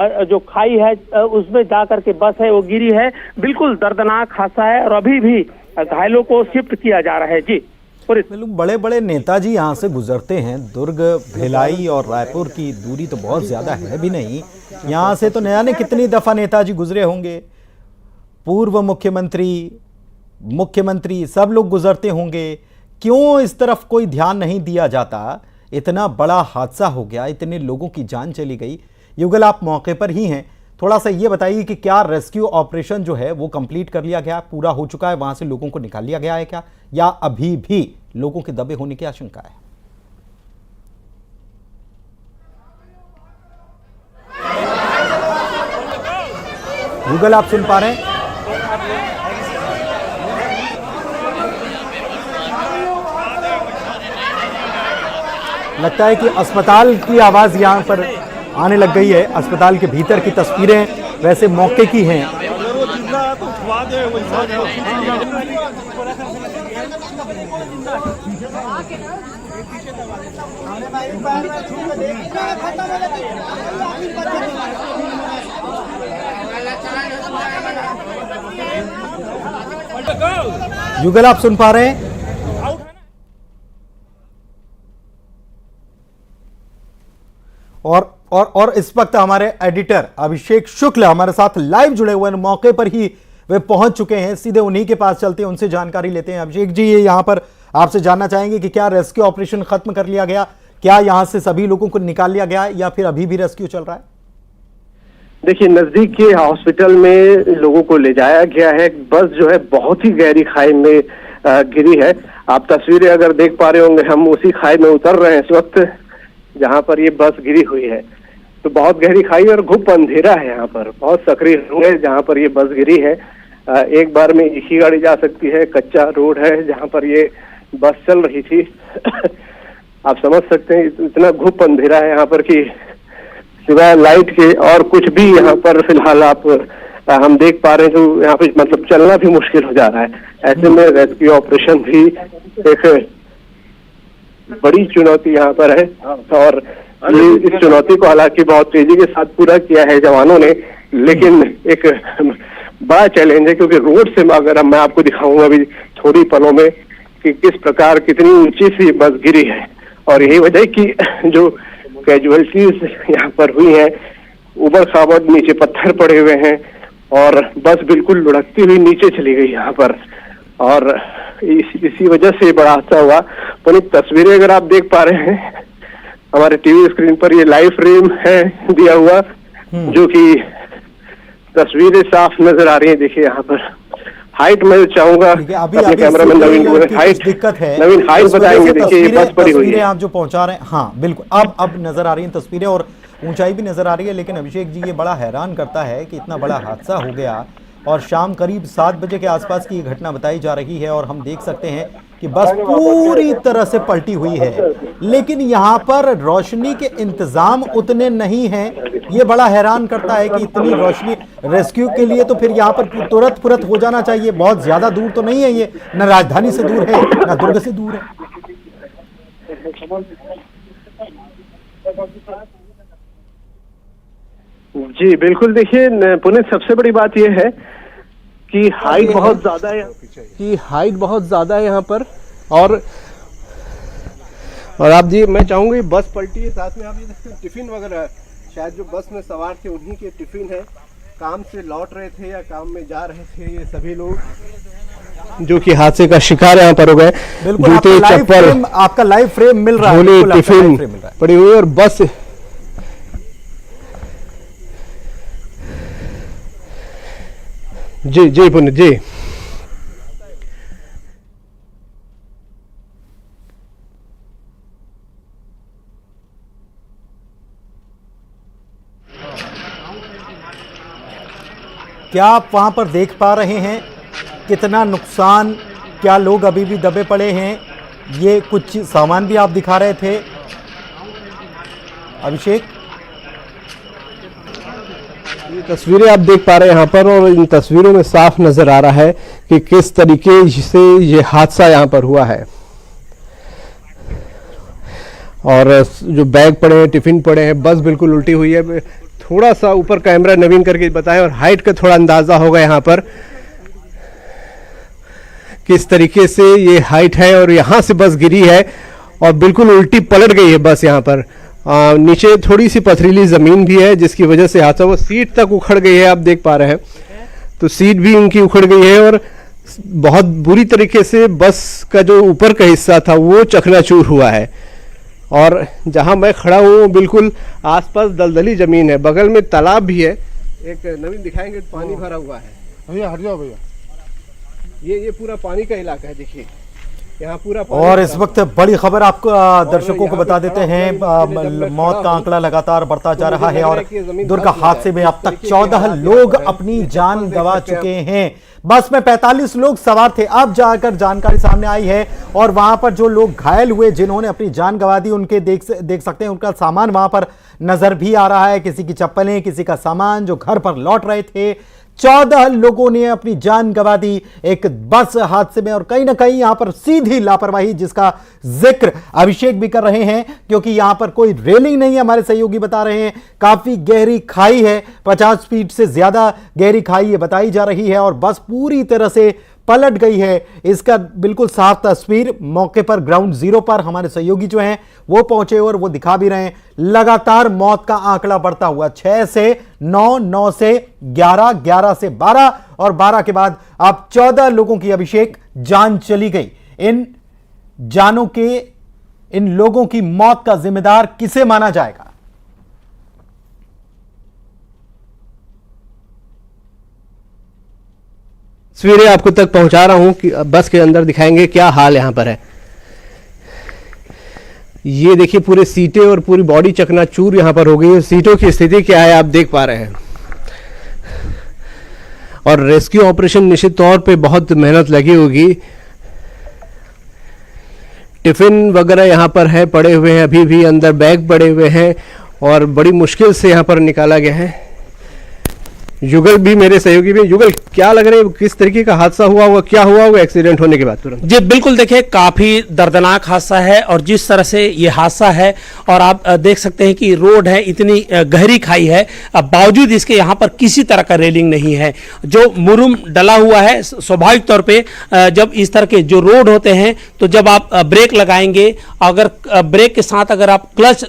जो खाई है उसमें जा करके बस है वो गिरी है। बिल्कुल दर्दनाक हादसा है और अभी भी घायलों को शिफ्ट किया जा रहा है। जी बड़े बड़े नेताजी यहाँ से गुजरते हैं। दुर्ग, भिलाई और रायपुर की दूरी तो बहुत ज्यादा है भी नहीं। यहाँ से तो न जाने कितनी दफा नेताजी गुजरे होंगे, पूर्व मुख्यमंत्री सब लोग गुजरते होंगे। क्यों इस तरफ कोई ध्यान नहीं दिया जाता? इतना बड़ा हादसा हो गया, इतने लोगों की जान चली गई। युगल, आप मौके पर ही हैं, थोड़ा सा ये बताइए कि क्या रेस्क्यू ऑपरेशन जो है वो कंप्लीट कर लिया गया, पूरा हो चुका है, वहां से लोगों को निकाल लिया गया है क्या, या अभी भी लोगों के दबे होने की आशंका है? युगल, आप सुन पा रहे हैं? लगता है कि अस्पताल की आवाज यहां पर आने लग गई है। अस्पताल के भीतर की तस्वीरें वैसे मौके की हैं। युगल, आप सुन पा रहे हैं? और इस वक्त हमारे एडिटर अभिषेक शुक्ल हमारे साथ लाइव जुड़े हुए हैं। मौके पर ही वे पहुंच चुके हैं, सीधे उन्हीं के पास चलते हैं, उनसे जानकारी लेते हैं। अभिषेक जी, ये यहां पर आपसे जानना चाहेंगे कि क्या रेस्क्यू ऑपरेशन खत्म कर लिया गया, क्या यहां से सभी लोगों को निकाल लिया गया या फिर अभी भी रेस्क्यू चल रहा है? देखिए, नजदीक के हॉस्पिटल में लोगों को ले जाया गया है। बस जो है बहुत ही गहरी खाई में गिरी है। आप तस्वीरें अगर देख पा रहे होंगे, हम उसी खाई में उतर रहे हैं इस वक्त जहां पर ये बस गिरी हुई है। तो बहुत गहरी खाई और घुप अंधेरा है यहाँ पर, बहुत सक्रिय रोड है जहाँ पर ये बस गिरी है। एक बार में एक ही गाड़ी जा सकती है, कच्चा रोड है जहाँ पर ये बस चल रही थी। आप समझ सकते हैं इतना घुप अंधेरा है यहाँ पर कि सिवाय लाइट के और कुछ भी यहाँ पर फिलहाल हम देख पा रहे हैं। तो यहाँ पे मतलब चलना भी मुश्किल हो जा रहा है। ऐसे में रेस्क्यू ऑपरेशन भी एक बड़ी चुनौती यहाँ पर है और इस चुनौती को हालांकि बहुत तेजी के साथ पूरा किया है जवानों ने, लेकिन एक बड़ा चैलेंज है क्योंकि रोड से अगर मैं आपको दिखाऊंगा अभी थोड़ी पलों में कि किस प्रकार कितनी ऊंची सी बस गिरी है। और यही वजह कि जो कैजुअलिटीज यहाँ पर हुई हैं, उबड़ खाबड़ नीचे पत्थर पड़े हुए हैं और बस बिल्कुल लुढ़कती हुई नीचे चली गई यहाँ पर। और इसी वजह से बड़ा हादसा हुआ। पुनित तस्वीरें अगर आप देख पा रहे हैं हमारे टीवी स्क्रीन पर, ये लाइव फ्रेम है दिया हुआ जो कि तस्वीरें साफ नजर आ रही है। देखिए यहाँ पर हाइट मैं चाहूंगा अपने कैमरामैन नवीन को दिक्कत है, नवीन हाइट बताएंगे। देखिए ये बस पड़ी हुई है, आप जो पहुंचा रहे हैं। हाँ बिल्कुल, अब नजर आ रही है तस्वीरें और ऊंचाई भी नजर आ रही है। लेकिन अभिषेक जी, ये बड़ा हैरान करता है कि इतना बड़ा हादसा हो गया और शाम करीब 7 बजे के आसपास की ये घटना बताई जा रही है और हम देख सकते हैं कि बस पूरी तरह से पलटी हुई है, लेकिन यहाँ पर रोशनी के इंतजाम उतने नहीं हैं। ये बड़ा हैरान करता है कि इतनी रोशनी रेस्क्यू के लिए तो फिर यहाँ पर तुरंत हो जाना चाहिए। बहुत ज्यादा दूर तो नहीं है ये, न राजधानी से दूर है न दुर्ग से दूर है। जी बिल्कुल। देखिए पुनीत, सबसे बड़ी बात यह है कि हाइट बहुत ज्यादा है यहाँ पर। और आप जी, मैं चाहूंगी बस पलटी है, साथ में आप ये देखते टिफिन वगैरह, शायद जो बस में सवार थे उन्हीं के टिफिन है। काम से लौट रहे थे या काम में जा रहे थे ये सभी लोग जो कि हादसे का शिकार यहाँ पर हो गए। जूते, चप्पल, आपका लाइव फ्रेम मिल रहा है, झोले, टिफिन पड़ी हुई और बस। जी पुनीत जी। क्या आप वहां पर देख पा रहे हैं कितना नुकसान? क्या लोग अभी भी दबे पड़े हैं? ये कुछ सामान भी आप दिखा रहे थे अभिषेक। ये तस्वीरें आप देख पा रहे हैं यहाँ पर और इन तस्वीरों में साफ नजर आ रहा है कि किस तरीके से ये हादसा यहाँ पर हुआ है। और जो बैग पड़े हैं, टिफिन पड़े हैं, बस बिल्कुल उल्टी हुई है। थोड़ा सा ऊपर कैमरा नवीन करके बताएं और हाइट का थोड़ा अंदाज़ा होगा यहाँ पर किस तरीके से ये हाइट है। और यहाँ से बस गिरी है और बिल्कुल उल्टी पलट गई है बस। यहाँ पर नीचे थोड़ी सी पथरीली ज़मीन भी है जिसकी वजह से हादसा वो सीट तक उखड़ गई है, आप देख पा रहे हैं। तो सीट भी उनकी उखड़ गई है और बहुत बुरी तरीके से बस का जो ऊपर का हिस्सा था वो चकनाचूर हुआ है। और जहां मैं खड़ा हूँ बिल्कुल आसपास दलदली ज़मीन है, बगल में तालाब भी है। एक नवीन दिखाएंगे, पानी भरा हुआ है। भैया हट जाओ भैया, ये पूरा पानी का इलाका है, देखिए यहाँ पूरा और इस वक्त बड़ी खबर आपको दर्शकों को बता देते हैं, मौत का आंकड़ा लगातार बढ़ता जा रहा है और दुर्घटना हादसे में अब तक 14 लोग अपनी जान गंवा चुके हैं। बस में 45 लोग सवार थे। अब जाकर जानकारी सामने आई है और वहां पर जो लोग घायल हुए, जिन्होंने अपनी जान गंवा दी, उनके देख सकते हैं उनका सामान वहां पर नजर भी आ रहा है। किसी की चप्पलें, किसी का सामान जो घर पर लौट रहे थे। 14 लोगों ने अपनी जान गंवा दी एक बस हादसे में। और कहीं ना कहीं यहां पर सीधी लापरवाही, जिसका जिक्र अभिषेक भी कर रहे हैं, क्योंकि यहां पर कोई रेलिंग नहीं है। हमारे सहयोगी बता रहे हैं काफी गहरी खाई है, 50 फीट से ज्यादा गहरी खाई ये बताई जा रही है और बस पूरी तरह से पलट गई है। इसका बिल्कुल साफ तस्वीर मौके पर ग्राउंड जीरो पर हमारे सहयोगी जो हैं वो पहुंचे और वो दिखा भी रहे हैं। लगातार मौत का आंकड़ा बढ़ता हुआ 6 से 9, 9 से 11, 11 से 12 और 12 के बाद अब 14 लोगों की अभिषेक जान चली गई। इन लोगों की मौत का जिम्मेदार किसे माना जाएगा? तस्वीरें आपको तक पहुंचा रहा हूं कि बस के अंदर दिखाएंगे क्या हाल यहां पर है। ये देखिए पूरे सीटें और पूरी बॉडी चकनाचूर यहां पर हो गई है। सीटों की स्थिति क्या है आप देख पा रहे हैं। और रेस्क्यू ऑपरेशन निश्चित तौर पे बहुत मेहनत लगी होगी। टिफिन वगैरह यहां पर है पड़े हुए हैं, अभी भी अंदर बैग पड़े हुए हैं और बड़ी मुश्किल से यहां पर निकाला गया है। युगल भी मेरे सहयोगी भी। युगल, क्या लग रहा है, किस तरीके का हादसा हुआ होगा, क्या हुआ होगा एक्सीडेंट होने के बाद तुरंत? जी बिल्कुल, देखिए काफी दर्दनाक हादसा है और जिस तरह से ये हादसा है और आप देख सकते हैं कि रोड है, इतनी गहरी खाई है, बावजूद इसके यहाँ पर किसी तरह का रेलिंग नहीं है। जो मुरुम डला हुआ है, स्वाभाविक तौर पे जब इस तरह के जो रोड होते हैं तो जब आप ब्रेक लगाएंगे, अगर ब्रेक के साथ अगर आप क्लच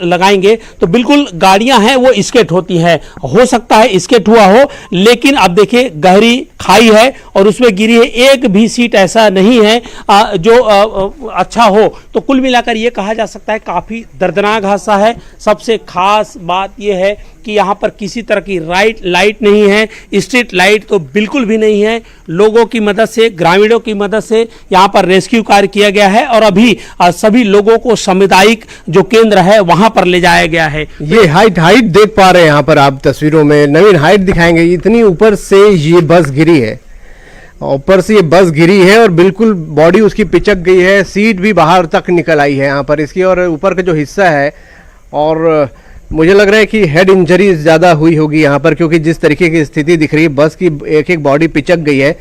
लगाएंगे तो बिल्कुल गाड़ियां हैं वो स्केट होती हैं। हो सकता है स्केट हुआ हो, लेकिन अब देखिए गहरी खाई है और उसमें गिरी है। एक भी सीट ऐसा नहीं है जो अच्छा हो। तो कुल मिलाकर यह कहा जा सकता है काफी दर्दनाक हादसा है। सबसे खास बात यह है कि यहाँ पर किसी तरह की लाइट नहीं है, स्ट्रीट लाइट तो बिल्कुल भी नहीं है। लोगों की मदद से, ग्रामीणों की मदद से यहाँ पर रेस्क्यू कार्य किया गया है और अभी सभी लोगों को सामुदायिक जो केंद्र है वहां पर ले जाया गया है। ये हाइट देख पा रहे हैं यहाँ पर आप तस्वीरों में, नवीन हाइट दिखाएंगे। इतनी ऊपर से ये बस गिरी है, ऊपर से ये बस गिरी है और बिल्कुल बॉडी उसकी पिचक गई है, सीट भी बाहर तक निकल आई है यहाँ पर इसकी। और ऊपर का जो हिस्सा है, और मुझे लग रहा है कि हेड इंजरी ज़्यादा हुई होगी यहाँ पर, क्योंकि जिस तरीके की स्थिति दिख रही है, बस की एक एक बॉडी पिचक गई है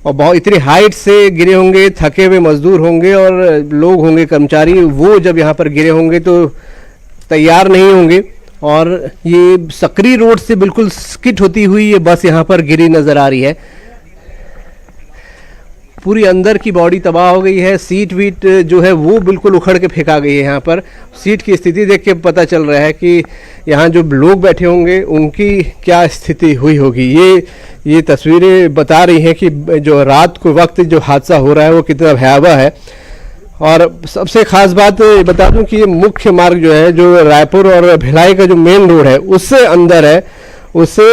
और बहुत इतनी हाइट से गिरे होंगे। थके हुए मजदूर होंगे और लोग होंगे कर्मचारी, वो जब यहाँ पर गिरे होंगे तो तैयार नहीं होंगे। और ये सकरी रोड से बिल्कुल स्किट होती हुई ये बस यहाँ पर गिरी नज़र आ रही है। पूरी अंदर की बॉडी तबाह हो गई है, सीट वीट जो है वो बिल्कुल उखड़ के फेंका गई है। यहाँ पर सीट की स्थिति देख के पता चल रहा है कि यहाँ जो लोग बैठे होंगे उनकी क्या स्थिति हुई होगी। ये तस्वीरें बता रही हैं कि जो रात को वक्त जो हादसा हो रहा है वो कितना भयावह है। और सबसे खास बात बता दूं कि ये मुख्य मार्ग जो है, जो रायपुर और भिलाई का जो मेन रोड है उससे अंदर है, उससे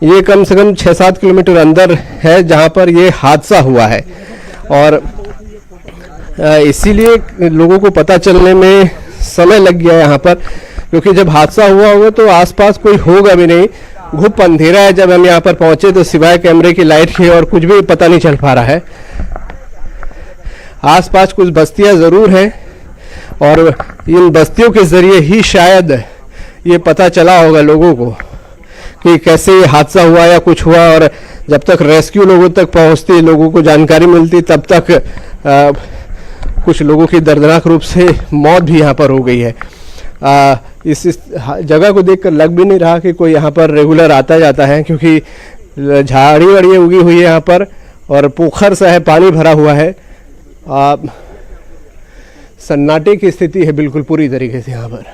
ये कम से कम 6-7 किलोमीटर अंदर है जहां पर ये हादसा हुआ है। और इसीलिए लोगों को पता चलने में समय लग गया यहाँ पर, क्योंकि जब हादसा हुआ होगा तो आसपास कोई होगा भी नहीं। घुप अंधेरा है। जब हम यहाँ पर पहुंचे तो सिवाय कैमरे की लाइट के और कुछ भी पता नहीं चल पा रहा है। आसपास कुछ बस्तियां ज़रूर हैं और इन बस्तियों के ज़रिए ही शायद ये पता चला होगा लोगों को कि कैसे हादसा हुआ या कुछ हुआ। और जब तक रेस्क्यू लोगों तक पहुंचती, लोगों को जानकारी मिलती, तब तक कुछ लोगों की दर्दनाक रूप से मौत भी यहाँ पर हो गई है। इस जगह को देखकर लग भी नहीं रहा कि कोई यहाँ पर रेगुलर आता जाता है, क्योंकि झाड़ी वाड़ी उगी हुई है यहाँ पर और पोखर सा है, पानी भरा हुआ है। सन्नाटे की स्थिति है बिल्कुल पूरी तरीके से यहाँ पर।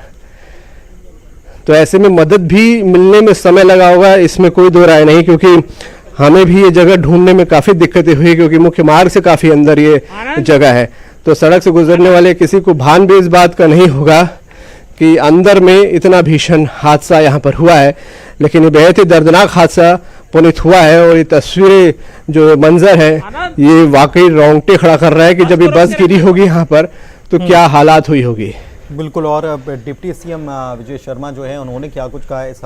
तो ऐसे में मदद भी मिलने में समय लगा होगा, इसमें कोई दो राय नहीं, क्योंकि हमें भी ये जगह ढूंढने में काफ़ी दिक्कतें हुई, क्योंकि मुख्य मार्ग से काफ़ी अंदर ये जगह है। तो सड़क से गुजरने वाले किसी को भान भी इस बात का नहीं होगा कि अंदर में इतना भीषण हादसा यहाँ पर हुआ है। लेकिन ये बेहद ही दर्दनाक हादसा पुनित हुआ है और ये तस्वीरें, जो मंजर है, ये वाकई रोंगटे खड़ा कर रहा है कि जब ये बस गिरी होगी यहाँ पर तो क्या हालात हुई होगी। बिल्कुल। और डिप्टी सीएम विजय शर्मा जो है, उन्होंने क्या कुछ कहा है इस